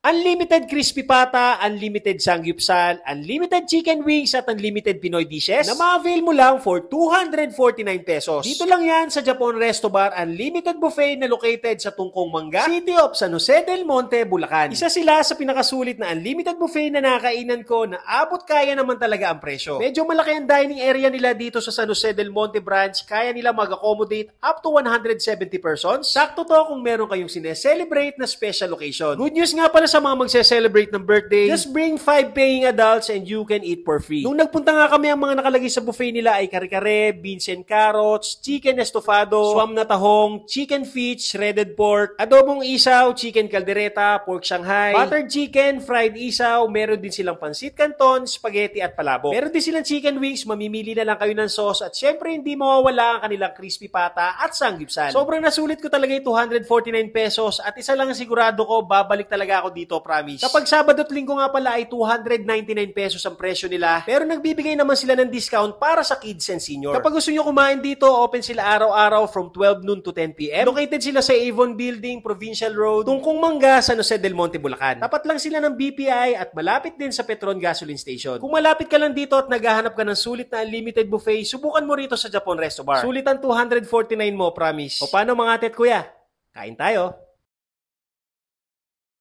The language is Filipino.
Unlimited crispy pata, unlimited samgyupsal, unlimited chicken wings at unlimited Pinoy dishes na ma-avail mo lang for 249 pesos. Dito lang yan sa Japon Resto Bar Unlimited Buffet na located sa Tungkong Mangga, City of San Jose del Monte, Bulacan. Isa sila sa pinakasulit na unlimited buffet na nakakainan ko na abot kaya naman talaga ang presyo. Medyo malaki ang dining area nila dito sa San Jose del Monte branch, kaya nila mag-accommodate up to 170 persons. Sakto to kung meron kayong sineselebrate na special occasion. Good news nga pala sa mga magse-celebrate ng birthday, just bring 5 paying adults and you can eat for free. Nung nagpunta nga kami, ang mga nakalagay sa buffet nila ay kare-kare, beans and carrots, chicken estofado, swam na tahong, chicken feet, shredded pork, adobong isaw, chicken caldereta, pork shanghai, buttered chicken, fried isaw, meron din silang pansit canton, spaghetti at palabok. Meron din silang chicken wings, mamimili na lang kayo ng sauce at syempre hindi mawawala ang kanilang crispy pata at sanggipsal. Sobrang nasulit ko talaga yung 249 pesos at isa lang ang sigurado ko, babalik talaga ako dito, promise. Kapag Sabado at Linggo nga pala ay 299 pesos ang presyo nila, pero nagbibigay naman sila ng discount para sa kids and senior. Kapag gusto nyo kumain dito, open sila araw-araw from 12 noon to 10 p.m. Located sila sa Avon Building, Provincial Road, Tungkong Mangga, San Jose del Monte, Bulacan. Tapat lang sila ng BPI at malapit din sa Petron Gasoline Station. Kung malapit ka lang dito at naghahanap ka ng sulit na unlimited buffet, subukan mo rito sa Japon Resto Bar. Sulit ang 249 mo, promise. O paano mga atet kuya? Kain tayo!